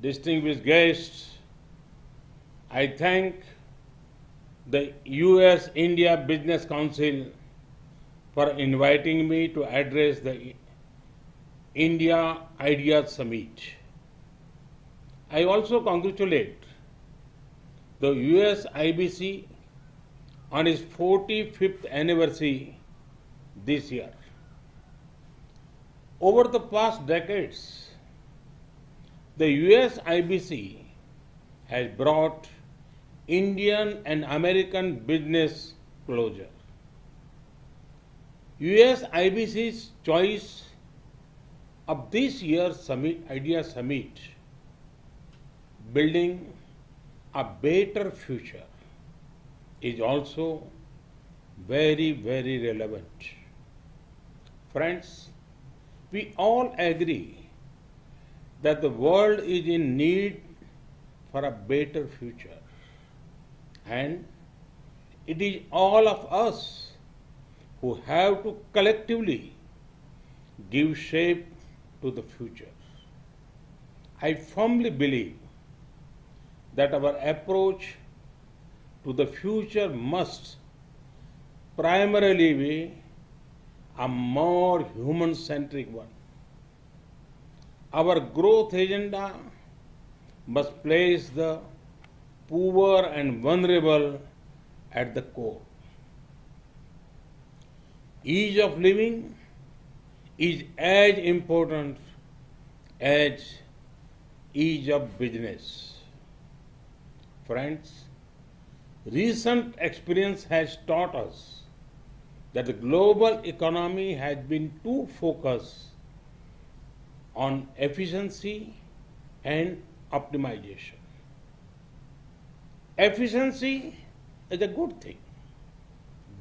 distinguished guests, I thank the US India Business Council for inviting me to address the India Ideas Summit. I also congratulate the US IBC on its 45th anniversary this year. Over the past decades, the US IBC has brought Indian and American business closer. US IBC's choice of this year's Idea Summit, building a better future, is also very, very relevant. Friends, we all agree that the world is in need for a better future. And it is all of us who have to collectively give shape to the future. I firmly believe that our approach to the future must primarily be a more human-centric one. Our growth agenda must place the poor and vulnerable at the core. Ease of living is as important as ease of business. Friends, recent experience has taught us that the global economy has been too focused on efficiency and optimization. Efficiency is a good thing,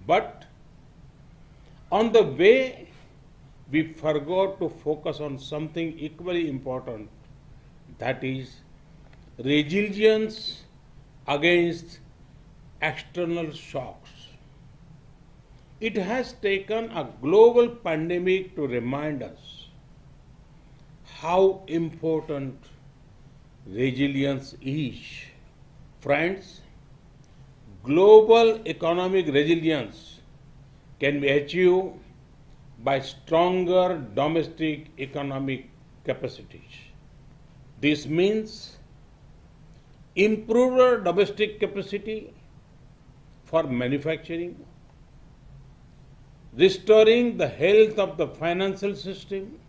but on the way we forgot to focus on something equally important, that is resilience against external shocks. It has taken a global pandemic to remind us how important resilience is. Friends, global economic resilience can be achieved by stronger domestic economic capacities. This means improved domestic capacity for manufacturing, restoring the health of the financial system,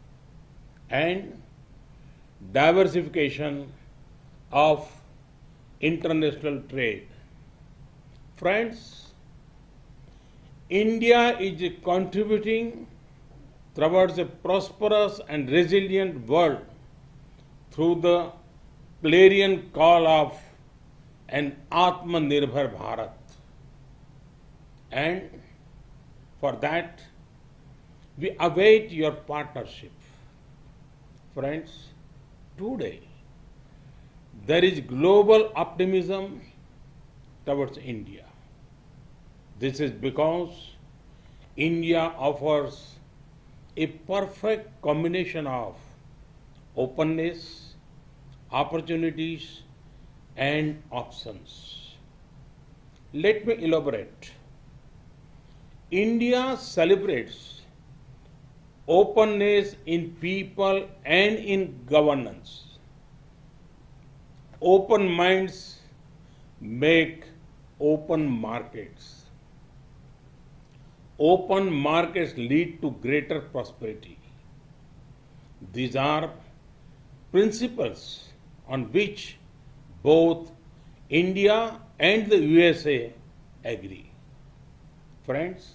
and diversification of international trade. Friends, India is contributing towards a prosperous and resilient world through the clarion call of an Atmanirbhar Bharat. And for that, we await your partnership. Friends, today there is global optimism towards India. This is because India offers a perfect combination of openness, opportunities, and options. Let me elaborate. India celebrates openness in people and in governance. Open minds make open markets. Open markets lead to greater prosperity. These are principles on which both India and the USA agree. Friends,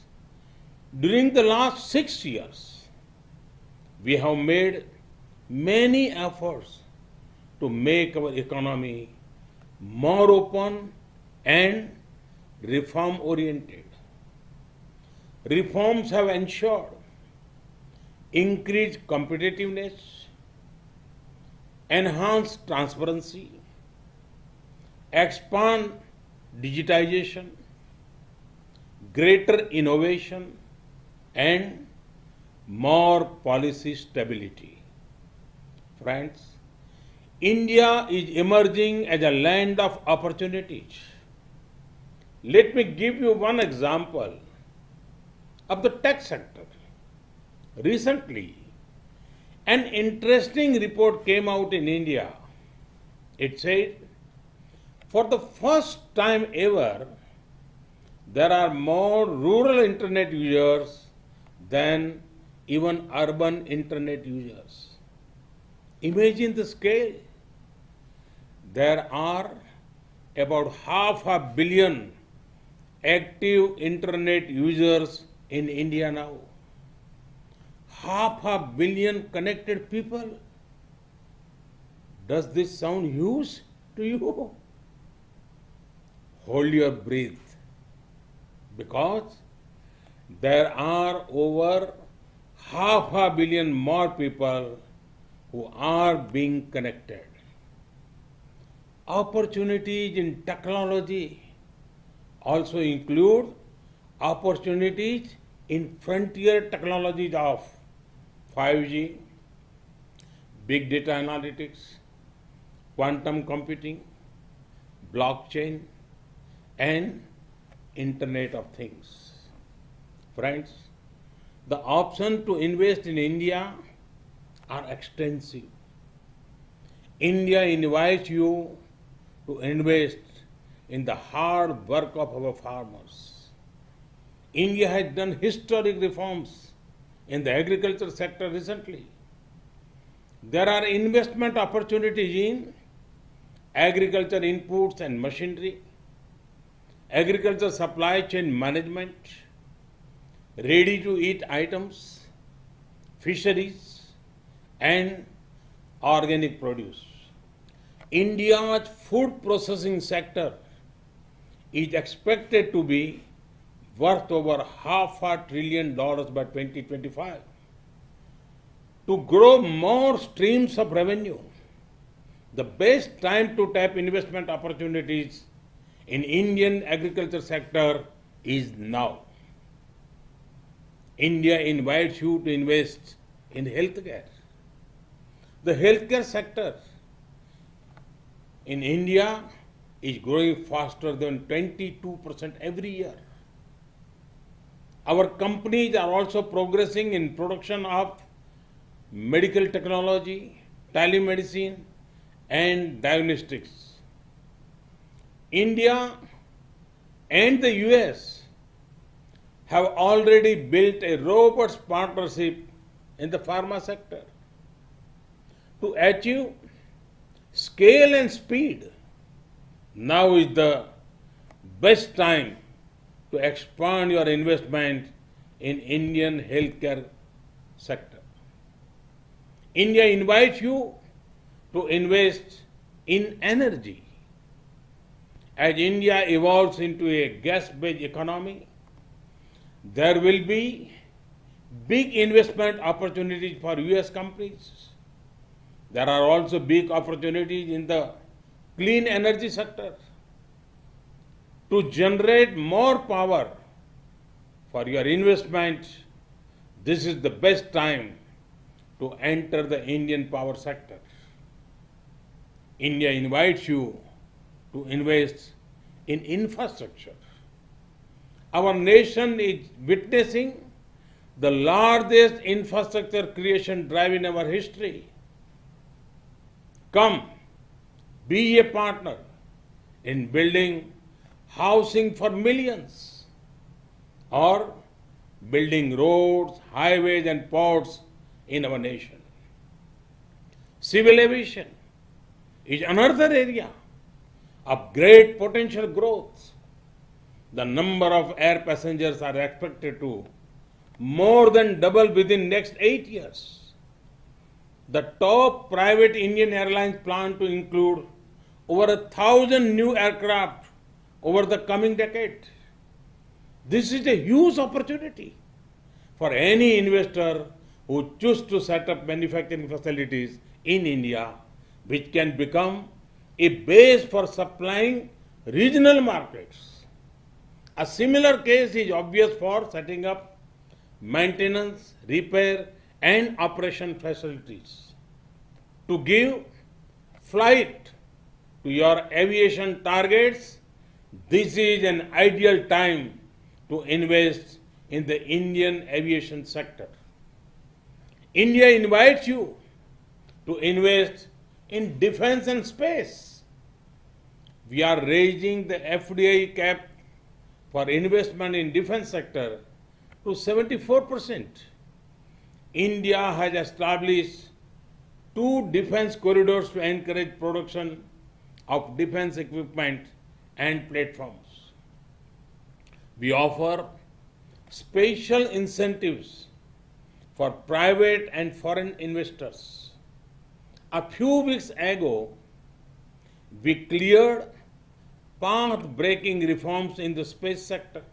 during the last 6 years, we have made many efforts to make our economy more open and reform-oriented. Reforms have ensured increased competitiveness, enhanced transparency, expand digitization, greater innovation, and more policy stability. Friends, India is emerging as a land of opportunities. Let me give you one example of the tech sector. Recently, an interesting report came out in India. It said, for the first time ever, there are more rural internet users than even urban internet users. Imagine the scale. There are about 500 million active internet users in India now. 500 million connected people. Does this sound huge to you? Hold your breath, because there are over 500 million more people who are being connected. Opportunities in technology also include opportunities in frontier technologies of 5G, big data analytics, quantum computing, blockchain, and Internet of Things. Friends, the options to invest in India are extensive. India invites you to invest in the hard work of our farmers. India has done historic reforms in the agriculture sector recently. There are investment opportunities in agriculture inputs and machinery, agriculture supply chain management, ready-to-eat items, fisheries, and organic produce. India's food processing sector is expected to be worth over $500 billion by 2025. To grow more streams of revenue, the best time to tap investment opportunities in Indian agriculture sector is now. India invites you to invest in healthcare. The healthcare sector in India is growing faster than 22% every year. Our companies are also progressing in production of medical technology, telemedicine, and diagnostics. India and the US have already built a robust partnership in the pharma sector. To achieve scale and speed, now is the best time to expand your investment in Indian healthcare sector. India invites you to invest in energy. As India evolves into a gas-based economy, there will be big investment opportunities for US companies. There are also big opportunities in the clean energy sector. To generate more power for your investment, this is the best time to enter the Indian power sector. India invites you to invest in infrastructure. Our nation is witnessing the largest infrastructure creation drive in our history. Come, be a partner in building housing for millions, or building roads, highways, and ports in our nation. Civil aviation is another area of great potential growth. The number of air passengers are expected to more than double within next 8 years. The top private Indian airlines plan to include over 1,000 new aircraft over the coming decade. This is a huge opportunity for any investor who chooses to set up manufacturing facilities in India, which can become a base for supplying regional markets. A similar case is obvious for setting up maintenance, repair, and operation facilities. To give flight to your aviation targets, this is an ideal time to invest in the Indian aviation sector. India invites you to invest in defense and space. We are raising the FDI cap for investment in defense sector to 74%. India has established 2 defense corridors to encourage production of defense equipment and platforms. We offer special incentives for private and foreign investors. A few weeks ago, we cleared path-breaking reforms in the space sector.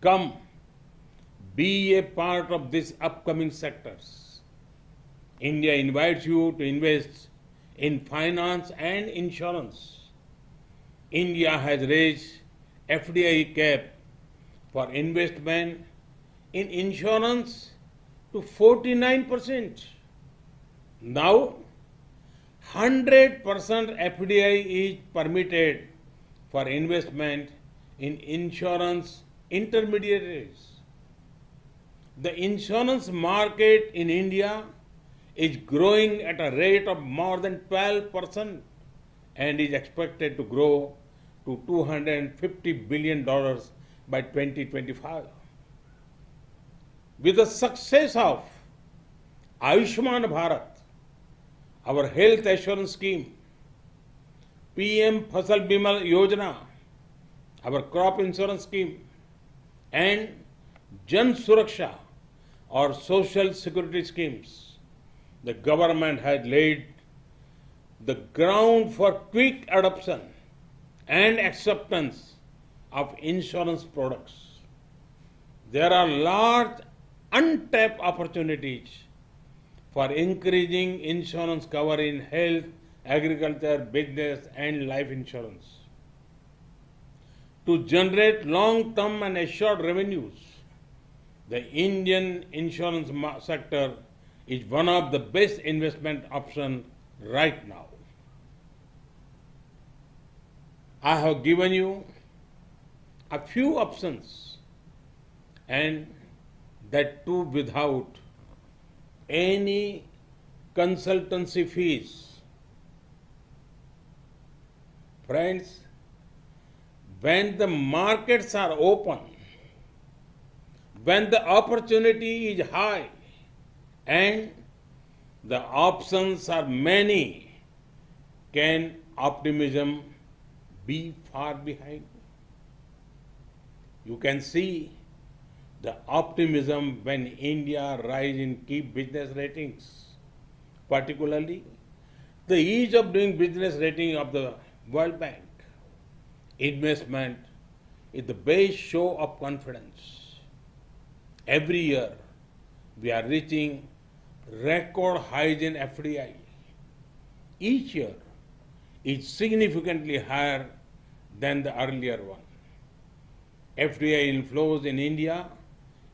Come, be a part of these upcoming sectors. India invites you to invest in finance and insurance. India has raised FDI cap for investment in insurance to 49%. Now, 100% FDI is permitted for investment in insurance intermediaries. The insurance market in India is growing at a rate of more than 12% and is expected to grow to $250 billion by 2025. With the success of Ayushman Bharat, our health assurance scheme, PM Fasal Bima Yojana, our crop insurance scheme, and Jan Suraksha, or social security schemes, the government has laid the ground for quick adoption and acceptance of insurance products. There are large untapped opportunities for increasing insurance cover in health, agriculture, business, and life insurance. To generate long-term and assured revenues, the Indian insurance sector is one of the best investment options right now. I have given you a few options, and that too without any consultancy fees. Friends, when the markets are open, when the opportunity is high and the options are many, can optimism be far behind? You can see the optimism when India rise in key business ratings, particularly the ease of doing business rating of the World Bank. Investment is the best show of confidence. Every year, we are reaching record highs in FDI. Each year is significantly higher than the earlier one. FDI inflows in India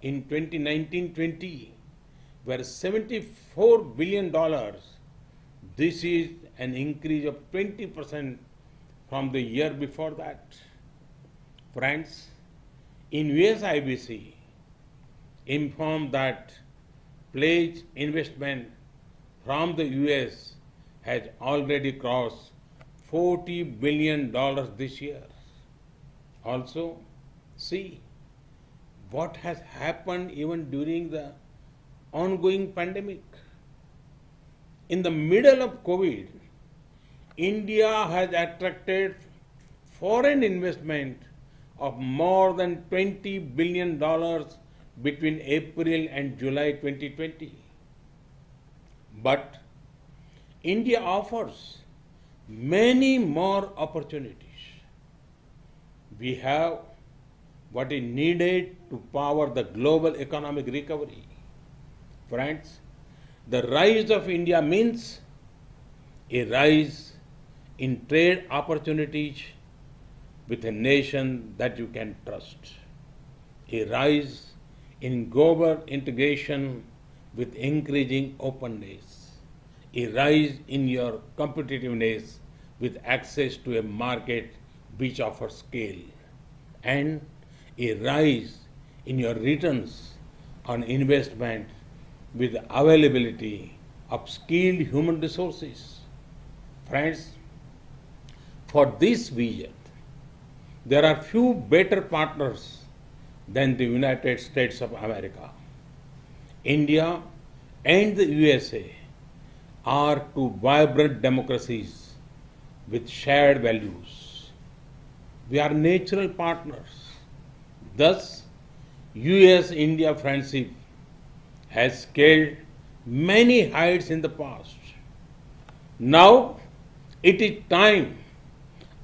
in 2019-20 were $74 billion. This is an increase of 20% from the year before that. Friends, in US IBC informed that pledged investment from the US has already crossed $40 billion this year. Also, see what has happened even during the ongoing pandemic. In the middle of COVID, India has attracted foreign investment of more than $20 billion between April and July 2020. But India offers many more opportunities. We have what is needed to power the global economic recovery. Friends, the rise of India means a rise in trade opportunities with a nation that you can trust, a rise in global integration with increasing openness, a rise in your competitiveness with access to a market which offers scale, and a rise in your returns on investment with availability of skilled human resources. Friends, for this vision, there are few better partners than the United States of America. India and the USA are two vibrant democracies with shared values. We are natural partners. Thus, US-India friendship has scaled many heights in the past. Now, it is time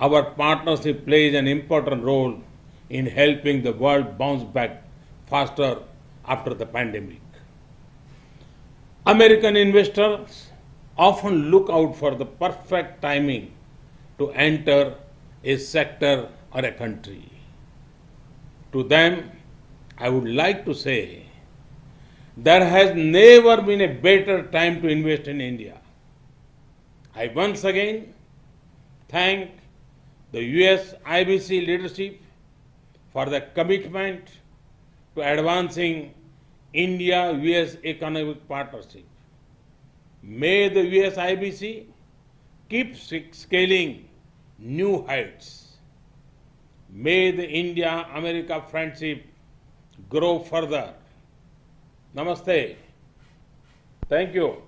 our partnership plays an important role in helping the world bounce back faster after the pandemic. American investors often look out for the perfect timing to enter a sector or a country. To them, I would like to say, there has never been a better time to invest in India. I once again thank the US IBC leadership for the commitment to advancing India-US economic partnership. May the US IBC keep scaling new heights. May the India-America friendship grow further. Namaste. Thank you.